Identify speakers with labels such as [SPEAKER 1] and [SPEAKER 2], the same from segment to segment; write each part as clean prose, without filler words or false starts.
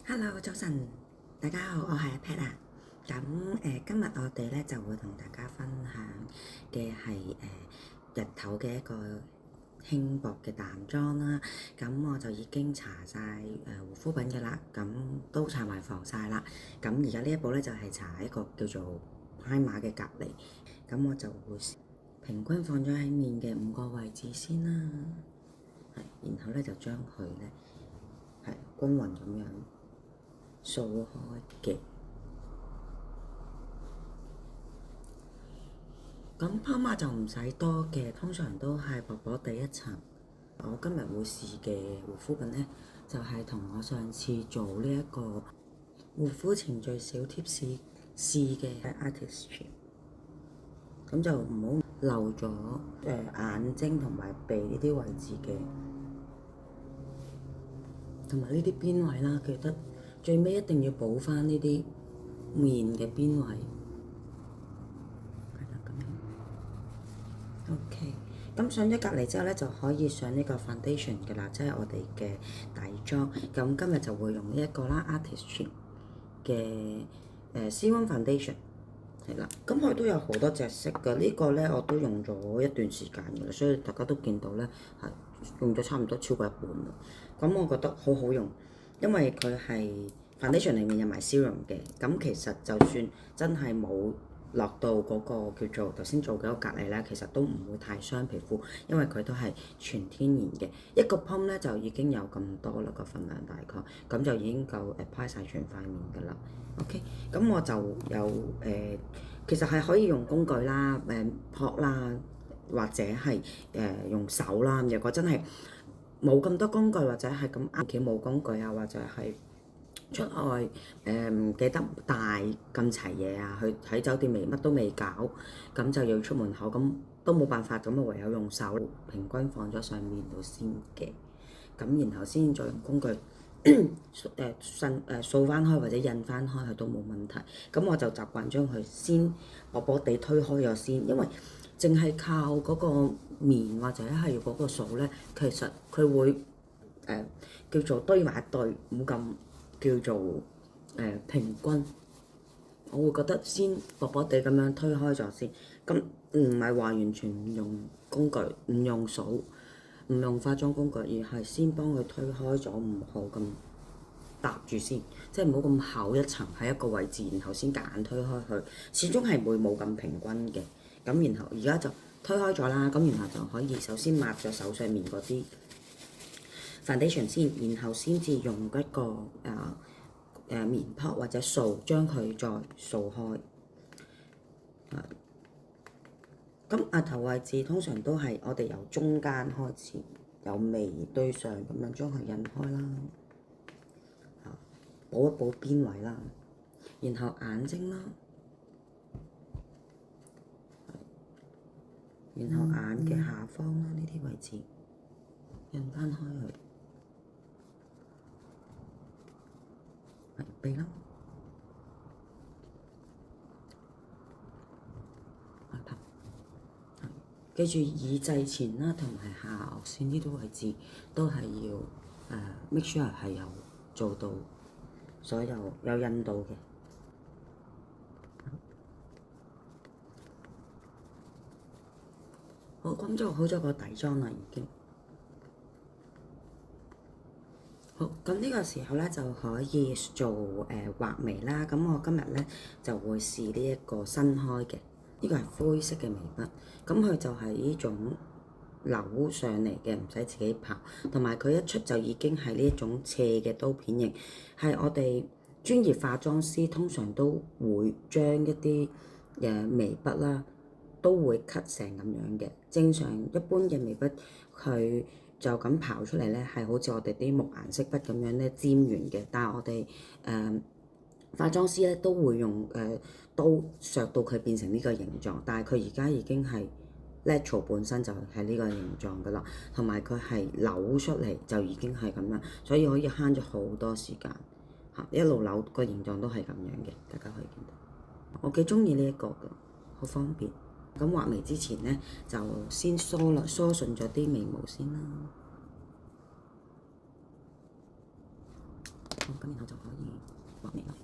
[SPEAKER 1] Hello，早晨，大家好，我係阿 Pat 啊。咁今日我哋咧就會同大家分享嘅係日頭嘅一個輕薄嘅淡妝啦。咁我就已經搽晒護膚品嘅啦，咁都搽埋防曬啦。咁而家呢一步咧就係搽一個叫做 primer 嘅隔離。咁我就會平均放咗喺面嘅5個位置先啦，然後咧就將佢咧係均勻咁樣掃開嘅。咁 primer 就唔使多嘅，通常都係薄薄地一層。我今日會試嘅護膚品咧，就係同我上次做呢一個護膚程序小貼士試嘅 Artistry。咁就唔好漏咗眼睛同埋鼻呢啲位置嘅，同埋呢啲邊位啦，記得最尾一定要補翻呢啲面嘅邊位。係啦，咁樣。OK，咁上咗隔離之後咧，就可以上呢個 foundation 嘅啦，即係我哋嘅底妝。咁今日就會用呢一個啦 Artistry 嘅C1 foundation。係啦，咁佢都有好多隻色㗎，呢個咧我都用咗一段時間㗎啦，所以大家都見到咧係用咗差唔多超過一半啦。咁我覺得好好用，因為佢係 foundation 裡面有埋 serum 嘅，咁其實就算真係冇落到嗰個叫做頭先做嘅嗰個隔離咧，其實都唔會太傷皮膚，因為佢都係全天然嘅。一個 pump 咧就已經有咁多啦，個份量大概，咁就已經夠apply晒全塊面㗎啦。OK，咁我就有其實係可以用工具啦，撲啦，或者係用手啦。如果真係冇咁多工具，或者係咁啱屋企冇工具啊，或者係出外唔記得帶咁齊嘢啊，去喺酒店未乜都未搞，咁就要出門口，咁都冇辦法，咁啊唯有用手平均放咗上面度先嘅，咁然後先再用工具掃翻開或者印翻開佢都冇問題。咁我就習慣將佢先薄薄地推開咗先，因為淨係靠嗰個面或者係嗰個掃咧，其實佢會叫做堆埋一堆，冇咁叫做平均。我會覺得先薄薄地咁樣推開咗先，咁唔係話完全唔用工具，唔用掃，唔用化妝工具，而係先幫佢推開咗，唔好咁搭住先，即係唔好咁厚一層喺一個位置，然後先夾硬推開佢，始終係會冇咁平均嘅。咁然後而家就推開咗啦，咁然後就可以首先抹咗手上面嗰啲 foundation 先，然後先至用一個棉泡或者掃將佢再掃開。咁額頭位置通常都係我哋由中間開始，由眉對上咁樣將佢印開啦，補一補邊位啦，然後眼睛啦，然後眼嘅下方啦，呢啲位置印翻開佢，鼻啦，額頭，記住耳際前啦，同埋下顎線呢啲位置都係要make sure 係有做到所有印到嘅。好，咁做好咗個底妝啦，已經。好，咁呢個時候咧就可以做畫眉啦。咁我今日咧就會試呢一個新開嘅，呢個係灰色嘅眉筆。咁佢就係呢種扭上嚟嘅，唔使自己刨，同埋佢一出就已經係呢一種斜嘅刀片形，係我哋專業化妝師通常都會將一啲眉筆啦，都會 cut 成咁樣嘅。正常一般嘅眉筆佢就咁刨出嚟咧，係好似我哋啲木顏色筆咁樣咧尖圓嘅。但係我哋化妝師咧都會用刀削到佢變成呢個形狀。但係佢而家已經係 natural 本身就係呢個形狀噶啦，同埋佢係扭出嚟就已經係咁樣，所以可以慳咗好多時間嚇。一路扭個形狀都係咁樣嘅，大家可以見到。我幾中意呢一個㗎，好方便。咁畫眉之前咧，就先梳順咗啲眉毛先啦。好，咁然後就可以畫眉啦。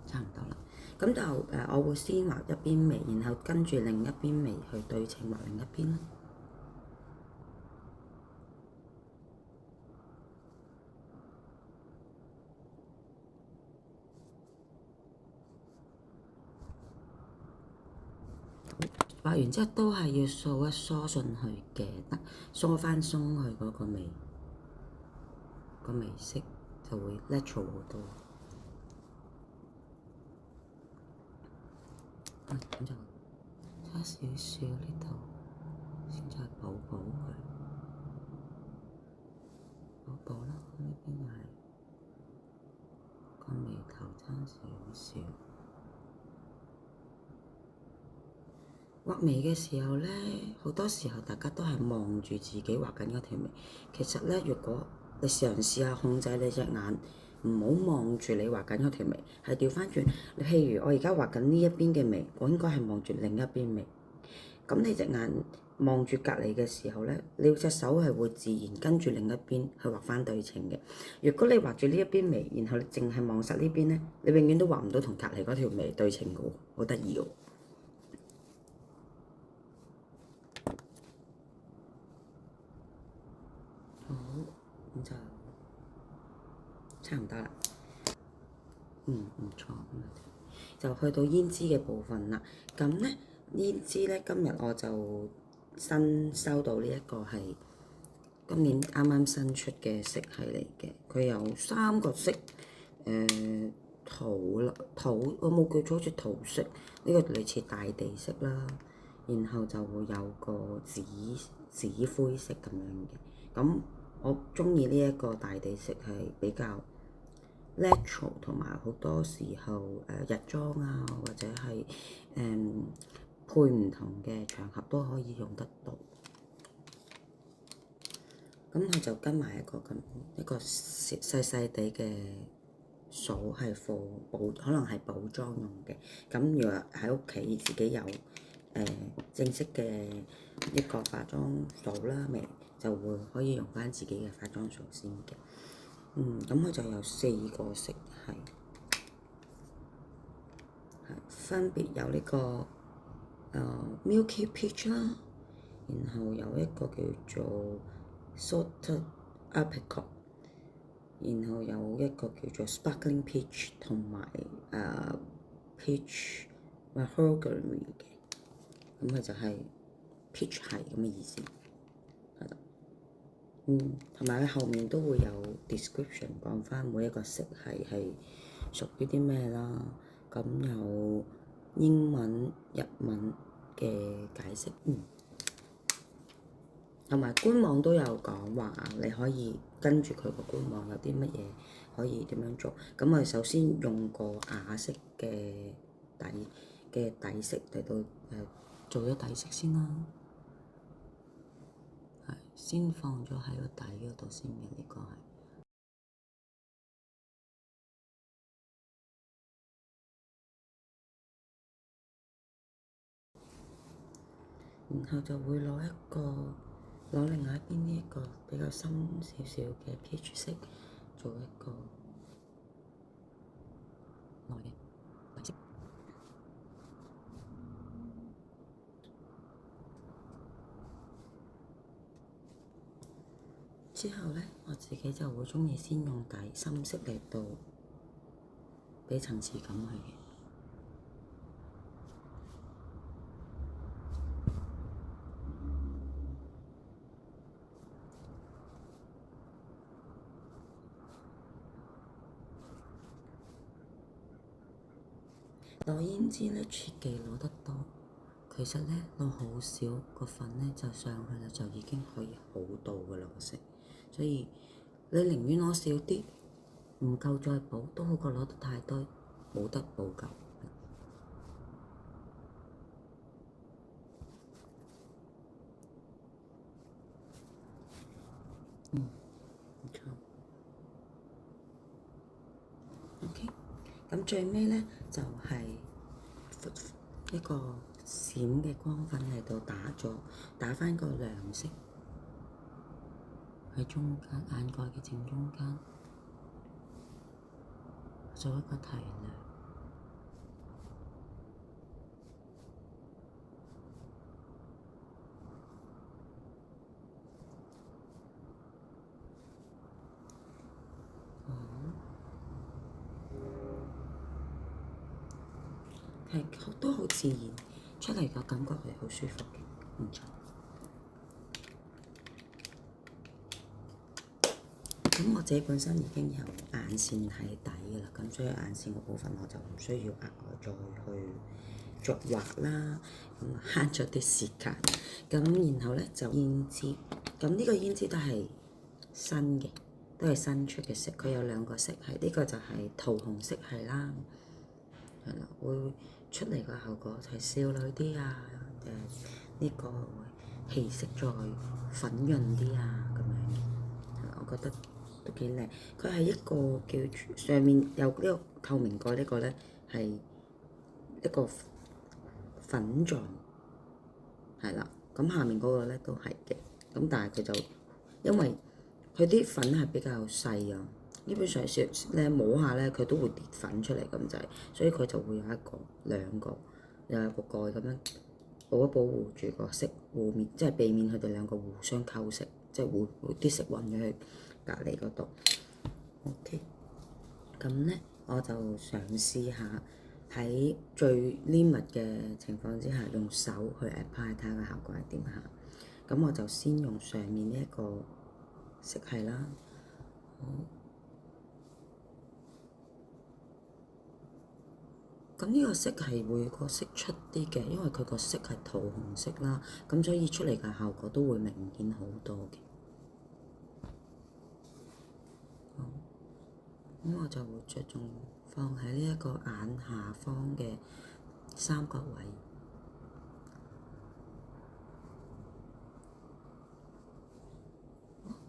[SPEAKER 1] 差唔多啦，咁就我會先畫一邊眉，然後跟住另一邊眉去對稱畫另一邊啦。畫完之後都係要掃一梳順去嘅，梳翻鬆去嗰個眉色就會 natural 好多。咁就差少少呢度，先再補佢，補啦。呢邊又係個眉頭差少少。畫眉嘅時候咧，好多時候大家都係望住自己畫緊嗰條眉。其實咧，如果你嘗試下控制你隻眼，唔好望住你畫緊嗰條眉，係調翻轉。譬如我而家畫緊呢一邊嘅眉，我應該係望住另一邊眉。咁你隻眼望住隔離嘅時候咧，你隻手係會自然跟住另一邊去畫翻對稱嘅。如果你畫住呢一邊眉，然後你淨係望實呢邊咧，你永遠都畫唔到同隔離嗰條眉對稱嘅喎，好得意喎。好，咁就差唔多啦。唔錯，就去到胭脂嘅部分啦。咁咧，胭脂咧，今日我就新收到呢一個係今年啱啱新出嘅色系嚟嘅。佢有3個色，桃我冇記錯，好似桃色，呢個類似大地色啦。然後就會有個紫灰色咁樣嘅。咁我中意呢一個大地色係比較 natural， 同埋好多時候日妝啊，或者係配唔同嘅場合都可以用得到。咁佢就跟埋一個細細地嘅掃，係可能係補妝用嘅。咁如果喺屋企自己有正式嘅一個化妝掃啦，就會可以用翻自己嘅化妝掃先嘅。咁佢就有4個色係分別有呢個Milky Peach 啦，然後有一個叫做 Salted Apricot， 然後有一個叫做 Sparkling Peach 同埋Peach Mahogany 嘅，咁佢就係 Peach 係咁嘅意思。同埋佢後面都會有 description 講翻每一個色系係屬於啲咩啦，咁有英文、日文嘅解釋，同埋官網都有講話你可以跟住佢個官網有啲乜嘢可以點樣做。咁我哋首先用個啞色嘅底色嚟到做咗底色先啦。先放咗喺個底嗰度先嘅，呢個係。然後就會攞另外一邊呢一個比較深少少嘅 peach 色，做一個內嘅底色。之後咧，我自己就會鍾意先用深色嚟到俾層次感佢嘅。攞胭脂咧，切忌攞得多。其實咧，攞好少個粉咧就上去啦，就已經可以好到噶啦個色。所以你寧願攞少啲，唔夠再補，都好過攞得太多，冇得補夠。唔錯。OK。咁最尾咧就係、一個閃嘅光粉嚟到打返個亮色喺中間眼蓋嘅正中間，做一個提亮。係都好自然，出嚟個感覺係好舒服嘅，唔錯。咁我自己本身已經有眼線喺底㗎啦，咁所以眼線個部分我就唔需要額外再去作畫啦，咁慳咗啲時間。咁然後咧就胭脂，咁呢個胭脂都係新嘅，都係新出嘅色，佢有兩個色系，呢個就係桃紅色系啦，係啦，會出嚟個效果就係少女啲啊，呢個會氣色再粉潤啲啊咁樣，我覺得都幾靚。佢係一個叫上面有呢個透明蓋，呢個咧係一個粉狀，係啦，咁下面嗰個咧都係嘅，咁但係佢就因為佢啲粉係比較細啊。基本上你摸下咧，佢都會跌粉出嚟咁滯，所以佢就會有兩個，又有個蓋咁樣保護住個色，即係避免佢哋兩個互相溝色，即係會啲色混咗去隔離嗰度。OK，咁咧我就嘗試下喺最 limit 嘅情況之下，用手去 apply 睇下個效果係點嚇。咁我就先用上面呢一個色系啦。咁呢個色係會個色出啲嘅，因為佢個色係桃紅色啦，咁所以出嚟嘅效果都會明顯好多嘅。咁我就會着重放喺呢一個眼下方嘅三角位，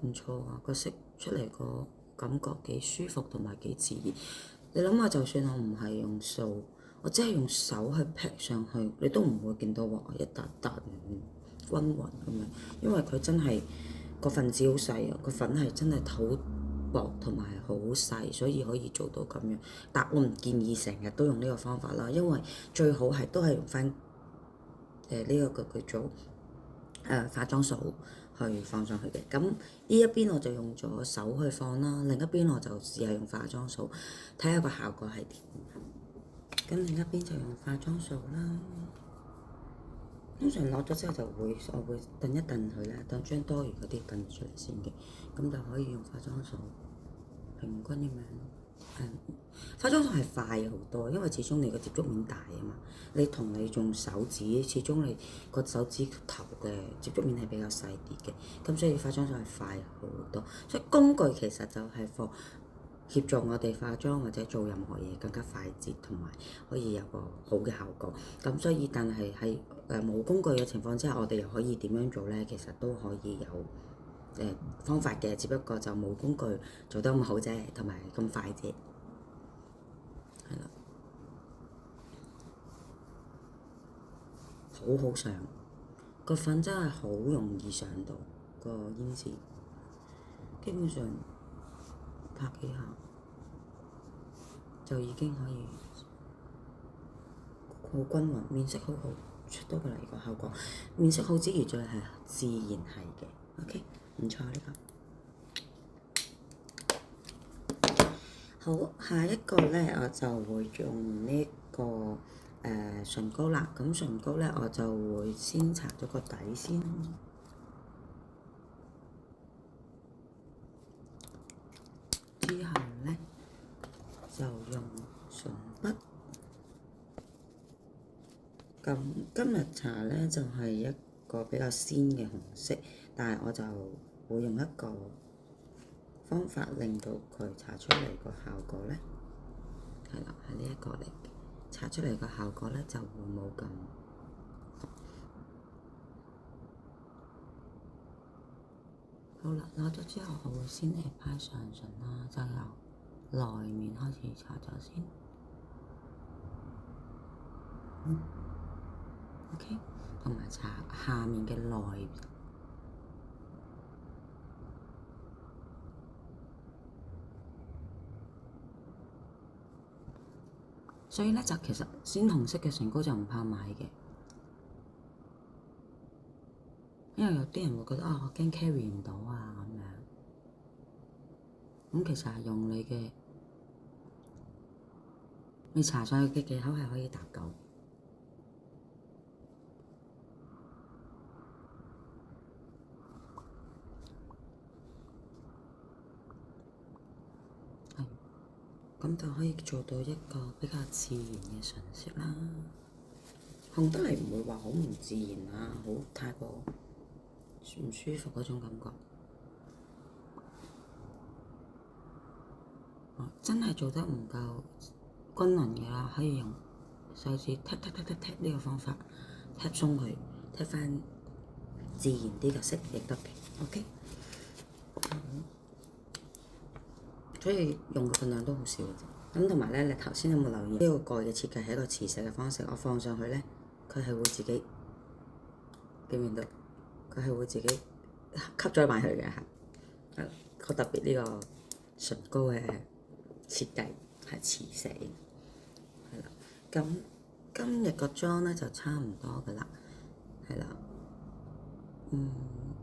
[SPEAKER 1] 唔錯啊！個色出嚟個感覺幾舒服同埋幾自然。你諗下，就算我唔係用掃，我只係用手去劈上去，你都唔會見到話一笪笪均勻咁樣，因為佢真係個分子好細啊，個粉係真係好薄同埋好細，所以可以做到咁樣。但我唔建議成日都用呢個方法啦，因為最好係都係用翻呢個叫做化妝掃去放上去嘅。咁呢一邊我就用咗手去放啦，另一邊我就試下用化妝掃，睇下個效果係點。咁另一邊就用化妝掃啦。通常攞咗之後我會燉一燉佢咧，等將多餘嗰啲燉出嚟先嘅，咁就可以用化妝掃平均咁樣。化妝掃係快好多，因為始終你個接觸面大啊嘛，你同你用手指，始終你個手指頭嘅接觸面係比較細啲嘅，咁所以化妝掃係快好多。所以工具其實就係協助我哋化妝或者做任何嘢更加快捷，同埋可以有個好嘅效果。咁所以但係喺冇工具嘅情況之下，我哋又可以點樣做咧？其實都可以有方法嘅，只不過就冇工具做得咁好啫，同埋咁快啫。係啦，好好上個粉真係好容易上到個胭脂，基本上拍幾下就已經可以好均勻，面色好好，出到嚟個效果。面色好之餘，再係自然係嘅。OK， 唔錯呢個。好，下一個咧，我就會用呢個唇膏啦。咁唇膏咧，我就會先搽咗個底先，之後咧就用唇筆。咁今日搽咧就係一個比較鮮嘅紅色，但係我就會用一個方法令到佢搽出嚟個效果咧，係啦，係呢一個嚟嘅，搽出嚟個效果咧就會冇咁好啦。攞咗之後，我會先apply上唇啦，就由內面開始搽咗先。OK， 同埋搽下面嘅內。所以咧就其實鮮紅色嘅唇膏就唔怕買嘅，因為有啲人會覺得我驚 carry 唔到啊咁樣。咁其實係用你搽上去嘅技巧係可以搭夠。咁就可以做到一個比較自然嘅唇色啦。紅得嚟唔會話好唔自然啊，好太過唔舒服嗰種感覺。真係做得唔夠均勻嘅啦，可以用手指踢呢個方法踢鬆佢，踢翻自然啲嘅色亦得嘅。OK，所以用嘅份量都好少嘅啫。咁同埋咧，你頭先有冇留意呢個蓋嘅設計係一個磁石嘅方式？我放上去咧，佢係會自己見唔見到？佢係會自己吸咗埋去嘅嚇。好特別呢個唇膏嘅設計係磁石，係啦。咁今日個妝咧就差唔多噶啦，係啦。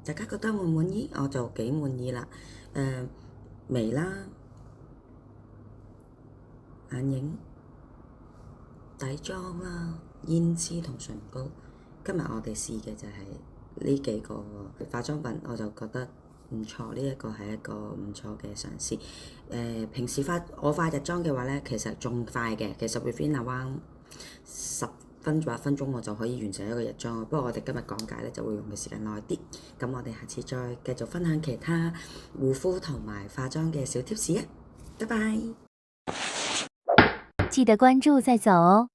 [SPEAKER 1] 大家覺得滿唔滿意？我就幾滿意啦。眉啦、眼影、底妝啦、胭脂同唇膏，今日我哋試嘅就係呢幾個化妝品，我就覺得唔錯。呢一個係一個唔錯嘅嘗試。平時我化日妝嘅話咧，其實仲快嘅，其實 within around 10分或1分鐘我就可以完成一個日妝。不過我哋今日講解咧就會用嘅時間耐啲。咁我哋下次再繼續分享其他護膚同埋化妝嘅小貼士啊！拜拜。
[SPEAKER 2] 記得關注再走哦。